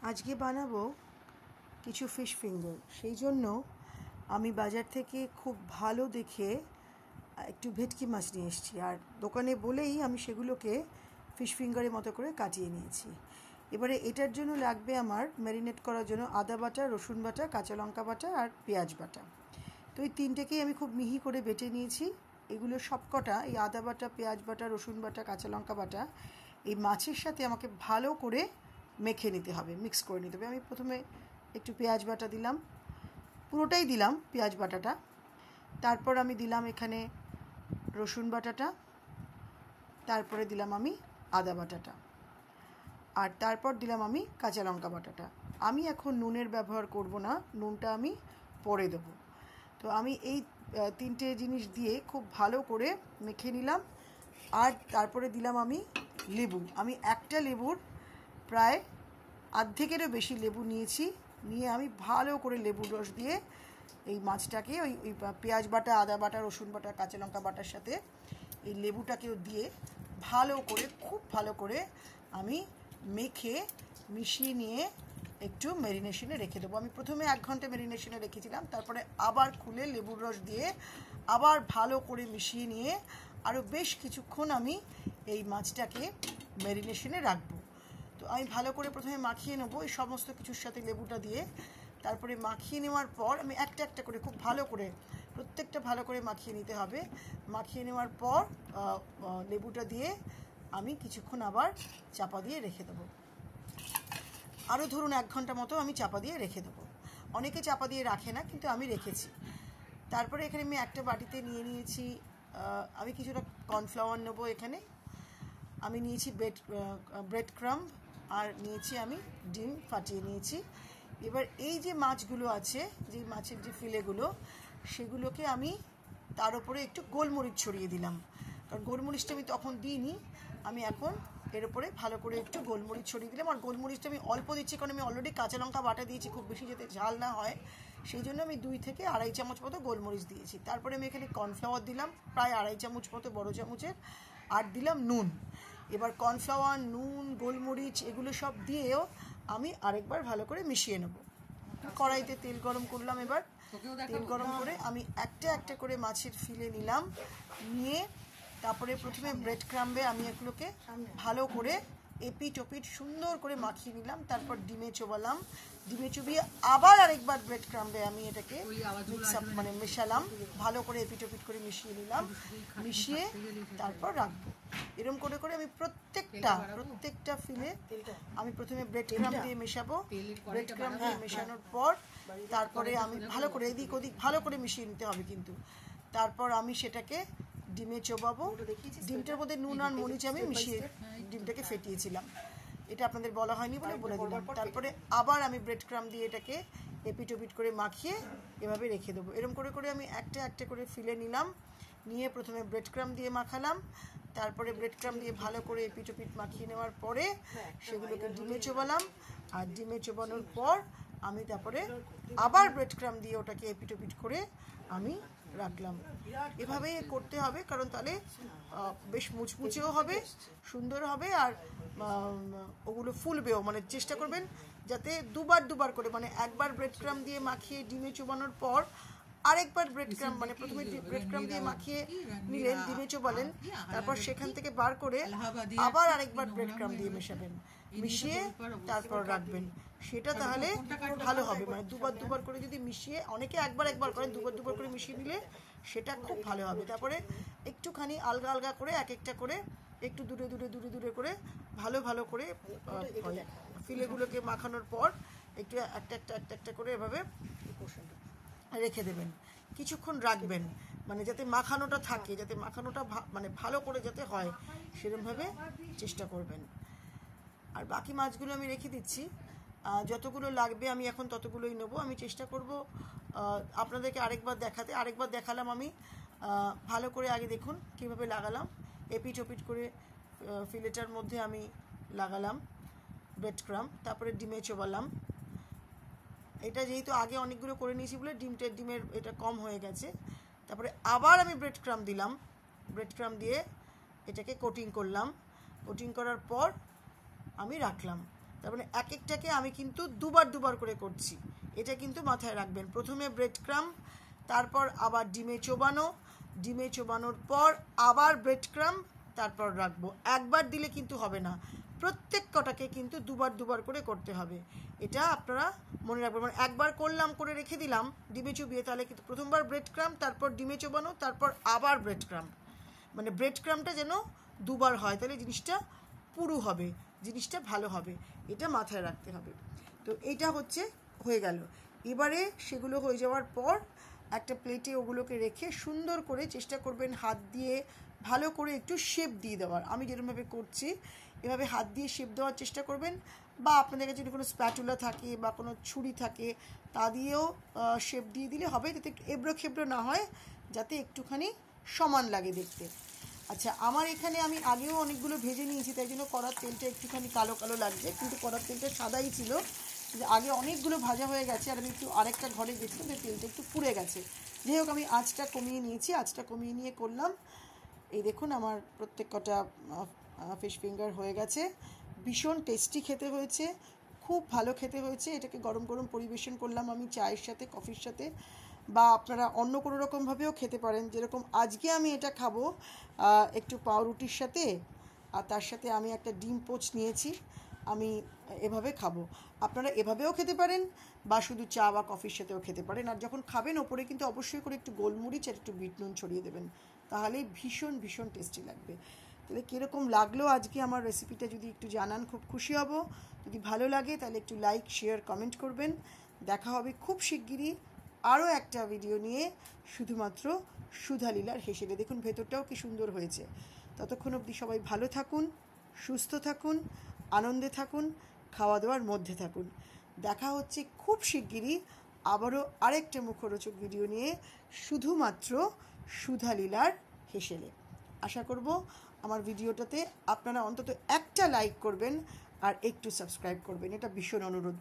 আজকে বানাবো কিছু ফিশ ফিঙ্গার। সেই জন্য আমি বাজার থেকে খুব ভালো দেখে একটু ভেটকি মাছ নিয়ে এসেছি, আর দোকানে বলেই আমি সেগুলোকে ফিশ ফিঙ্গারের মতো করে কাটিয়ে নিয়েছি। এবারে এটার জন্য লাগবে আমার ম্যারিনেট করার জন্য আদা বাটা, রসুন বাটা, কাঁচা লঙ্কা বাটা আর পেঁয়াজ বাটা। তো এই তিনটেকেই আমি খুব মিহি করে বেটে নিয়েছি। এগুলো সবকটা, এই আদা বাটা, পেঁয়াজ বাটা, রসুন বাটা, কাঁচা লঙ্কা বাটা এই মাছের সাথে আমাকে ভালো করে মেখে নিতে হবে, মিক্স করে নিতে হবে। আমি প্রথমে একটু পেঁয়াজ বাটা দিলাম, পুরোটাই দিলাম পেঁয়াজ বাটাটা। তারপর আমি দিলাম এখানে রসুন বাটাটা, তারপরে দিলাম আমি আদা বাটাটা, আর তারপর দিলাম আমি কাঁচা লঙ্কা বাটাটা। আমি এখন নুনের ব্যবহার করব না, নুনটা আমি পরে দেবো। তো আমি এই তিনটে জিনিস দিয়ে খুব ভালো করে মেখে নিলাম। আর তারপরে দিলাম আমি লেবু। আমি একটা লেবুর প্রায় অর্ধেকেরও বেশি লেবু নিয়েছি, নিয়ে আমি ভালো করে লেবুর রস দিয়ে এই মাছটাকে ওই পেঁয়াজ বাটা, আদা বাটা, রসুন বাটা, কাঁচা লঙ্কা বাটার সাথে এই লেবুটাকেও দিয়ে ভালো করে, খুব ভালো করে আমি মেখে মিশিয়ে নিয়ে একটু ম্যারিনেশনে রেখে দেবো। আমি প্রথমে 1 ঘন্টা ম্যারিনেশনে রেখেছিলাম, তারপরে আবার খুলে লেবুর রস দিয়ে আবার ভালো করে মিশিয়ে নিয়ে আরও বেশ কিছুক্ষণ আমি এই মাছটাকে ম্যারিনেশনে রাখবো। তো আমি ভালো করে প্রথমে মাখিয়ে নেবো এই সমস্ত কিছুর সাথে লেবুটা দিয়ে। তারপরে মাখিয়ে নেওয়ার পর আমি একটা একটা করে খুব ভালো করে প্রত্যেকটা ভালো করে মাখিয়ে নিতে হবে। মাখিয়ে নেওয়ার পর লেবুটা দিয়ে আমি কিছুক্ষণ আবার চাপা দিয়ে রেখে দেবো। আরও ধরুন 1 ঘন্টা মতো আমি চাপা দিয়ে রেখে দেবো। অনেকে চাপা দিয়ে রাখে না, কিন্তু আমি রেখেছি। তারপরে এখানে আমি একটা বাটিতে নিয়ে নিয়েছি, আমি কিছুটা কর্নফ্লাওয়ার নেবো। এখানে আমি নিয়েছি ব্রেড ক্রাম্ব, আর নিয়েছি আমি ডিম ফাটিয়ে নিয়েছি। এবার এই যে মাছগুলো আছে, যে মাছের যে ফিলেগুলো, সেগুলোকে আমি তার উপরে একটু গোলমরিচ ছড়িয়ে দিলাম, কারণ গোলমরিচটা আমি তখন দিইনি। আমি এখন এর উপরে ভালো করে একটু গোলমরিচ ছড়িয়ে দিলাম। আর গোলমরিচটা আমি অল্প দিচ্ছি, কারণ আমি অলরেডি কাঁচা লঙ্কা বাটা দিয়েছি, খুব বেশি যাতে ঝাল না হয় সেই জন্য আমি 2 থেকে আড়াই চামচ মতো গোলমরিচ দিয়েছি। তারপরে আমি এখানে কর্নফ্লাওয়ার দিলাম প্রায় আড়াই চামচ মতো, বড় চামচের, আর দিলাম নুন। এবার কর্নফ্লাওয়ার, নুন, গোলমরিচ এগুলো সব দিয়েও আমি আরেকবার ভালো করে মিশিয়ে নেব। কড়াইতে তেল গরম করলাম। এবার তেল গরম করে আমি একটা একটা করে মাছের ফিলে নিলাম, নিয়ে তারপরে প্রথমে ব্রেড ক্রাম্বে আমি এগুলোকে ভালো করে এপিট ওপিট সুন্দর করে মাখিয়ে নিলাম। তারপর ডিমে চোবালাম, ডিমে চুবিয়ে আবার আরেকবার ব্রেড ক্রাম্বে আমি এটাকে মানে মেশালাম, ভালো করে এপিট ওপিট করে মিশিয়ে নিলাম, মিশিয়ে তারপর রাখবো। এরকম করে করে আমি প্রত্যেকটা ফিলে আমি প্রথমে ব্রেড ক্রাম্ব দিয়ে মেশাবো। ব্রেড ক্রাম্ব দিয়ে মেশানোর পর তারপরে আমি ভালো করে এদিক ওদিক ভালো করে মিশিয়ে নিতে হবে কিন্তু। তারপর আমি সেটাকে ডিমে চোবাবো। ডিমটার মধ্যে নুন আর মরিচ আমি মিশিয়ে ডিমটাকে ফেটিয়েছিলাম, এটা আপনাদের বলা হয়নি বলে বলে দিলাম। তারপরে আবার আমি ব্রেড ক্রাম্ব দিয়ে এটাকে এপিট ওপিট করে মাখিয়ে এভাবে রেখে দেবো। এরকম করে করে আমি একটা একটা করে ফিলে নিলাম, নিয়ে প্রথমে ব্রেড ক্রাম্ব দিয়ে মাখালাম, তারপরে ব্রেড ক্রাম্ব দিয়ে ভালো করে এপিট ওপিট মাখিয়ে নেওয়ার পরে সেগুলোকে ডিমে চোবালাম। আর ডিমে চোবানোর পর আমি তারপরে আবার ব্রেড ক্রাম্ব দিয়ে ওটাকে এপিট ওপিট করে আমি রাখলাম। এভাবে করতে হবে, কারণ তাহলে বেশ মুচমুচেও হবে, সুন্দর হবে, আর ওগুলো ফুলবেও। মানে চেষ্টা করবেন যাতে দুবার করে, মানে একবার ব্রেড ক্রাম্ব দিয়ে মাখিয়ে ডিমে চোবানোর পর আরেকবার ব্রেড ক্রাম্ব, মানে প্রথমে ব্রেড ক্রাম্ব দিয়ে মাখিয়ে নিলেন, ডিমে চোবালেন, তারপর সেখান থেকে বার করে আবার আরেকবার ব্রেড ক্রাম্ব দিয়ে মেশাবেন, মিশিয়ে তারপর রাখবেন। সেটা তাহলে ভালো হবে। মানে দুবার করে যদি মিশিয়ে, অনেকে একবার করেন, দুবার করে মিশিয়ে নিলে সেটা খুব ভালো হবে। তারপরে একটুখানি আলগা করে এক একটা করে একটু দূরে করে ভালো করে ফিলেগুলোকে মাখানোর পর একটু একটা করে এভাবে রেখে দেবেন, কিছুক্ষণ রাখবেন, মানে যাতে মাখানোটা থাকে, যাতে মাখানোটা মানে ভালো করে যাতে হয় সেরকমভাবে চেষ্টা করবেন। আর বাকি মাছগুলো আমি রেখে দিচ্ছি, যতগুলো লাগবে আমি এখন ততগুলোই নেবো। আমি চেষ্টা করব আপনাদেরকে আরেকবার দেখালাম আমি ভালো করে। আগে দেখুন কীভাবে লাগালাম, এপিট ওপিট করে ফিলেটার মধ্যে আমি লাগালাম ব্রেড ক্রাম্ব, তারপরে ডিমে চোবালাম। এটা যেহেতু আগে অনেকগুলো করে নিয়েছি বলে ডিমের এটা কম হয়ে গেছে। তারপরে আবার আমি ব্রেড ক্রাম্ব দিলাম, ব্রেড ক্রাম্ব দিয়ে এটাকে কোটিং করলাম। কোটিং করার পর আমি রাখলাম। তার মানে এক একটাকে আমি কিন্তু দুবার করে করছি, এটা কিন্তু মাথায় রাখবেন। প্রথমে ব্রেড ক্রাম্ব, তারপর আবার ডিমে চোবানো, ডিমে চোবানোর পর আবার ব্রেড ক্রাম্ব, তারপর রাখবো। একবার দিলে কিন্তু হবে না, প্রত্যেক কটাকে কিন্তু দুবার করে করতে হবে। এটা আপনারা মনে রাখবেন। মানে একবার করলাম, করে রেখে দিলাম ডিমে চুবিয়ে, তাহলে কিন্তু প্রথমবার ব্রেড ক্রাম্ব, তারপর ডিমে চোবানো, তারপর আবার ব্রেড ক্রাম্ব। মানে ব্রেড ক্রাম্বটা যেন দুবার হয়, তাহলে জিনিসটা পুরু হবে, জিনিসটা ভালো হবে, এটা মাথায় রাখতে হবে। তো এইটা হচ্ছে হয়ে গেল। এবারে সেগুলো হয়ে যাওয়ার পর একটা প্লেটে ওগুলোকে রেখে সুন্দর করে চেষ্টা করবেন হাত দিয়ে ভালো করে একটু শেপ দিয়ে দেওয়ার। আমি যেরকমভাবে করছি এভাবে হাত দিয়ে শেপ দেওয়ার চেষ্টা করবেন, বা আপনাদের কাছে যদি কোনো স্প্যাটুলা থাকে বা কোনো ছুরি থাকে তা দিয়েও শেপ দিয়ে দিলে হবে, যাতে একটু এবড়ো খেবড়ো না হয়, যাতে একটুখানি সমান লাগে দেখতে। আচ্ছা, আমার এখানে আমি আগেও অনেকগুলো ভেজে নিয়েছি, তাই জন্য কড়ার তেলটা একটুখানি কালো কালো লাগছে, কিন্তু কড়ার তেলটা সাদাই ছিল। আগে অনেকগুলো ভাজা হয়ে গেছে, আর আমি একটু আরেকটা ঘরে গেছিলাম, তাই তেলটা একটু পুড়ে গেছে। যাই হোক, আমি আঁচটা কমিয়ে নিয়েছি, আঁচটা কমিয়ে নিয়ে করলাম। এই দেখুন আমার প্রত্যেক কটা ফিশ ফিঙ্গার হয়ে গেছে। ভীষণ টেস্টি খেতে হয়েছে, খুব ভালো খেতে হয়েছে। এটাকে গরম গরম পরিবেশন করলাম আমি চায়ের সাথে, কফির সাথে, বা আপনারা অন্য কোনো রকমভাবেও খেতে পারেন। যেরকম আজকে আমি এটা খাবো একটু পাউরুটির সাথে, আর তার সাথে আমি একটা ডিম পোচ নিয়েছি, আমি এভাবে খাবো। আপনারা এভাবেও খেতে পারেন, বা শুধু চা বা কফির সাথেও খেতে পারেন। আর যখন খাবেন ওপরে কিন্তু অবশ্যই করে একটু গোলমরিচ আর একটু বিট নুন ছড়িয়ে দেবেন, তাহলে ভীষণ টেস্টি লাগবে। তাহলে কীরকম লাগলো আজকে আমার রেসিপিটা যদি একটু জানান, খুব খুশি হব। যদি ভালো লাগে তাহলে একটু লাইক, শেয়ার, কমেন্ট করবেন। দেখা হবে খুব শিগগিরই আরও একটা ভিডিও নিয়ে, শুধুমাত্র সুধা লীলার হেসেলে। দেখুন ভেতরটাও কি সুন্দর হয়েছে। ততক্ষণ অবধি সবাই ভালো থাকুন, সুস্থ থাকুন, আনন্দে থাকুন, খাওয়া দাওয়ার মধ্যে থাকুন। দেখা হচ্ছে খুব শিগগিরই আবারও আরেকটা মুখরোচক ভিডিও নিয়ে, শুধুমাত্র সুধা লীলার হেসেলে। আশা করব আমার ভিডিওটাতে আপনারা অন্তত একটা লাইক করবেন আর একটু সাবস্ক্রাইব করবেন, এটা ভীষণ অনুরোধ।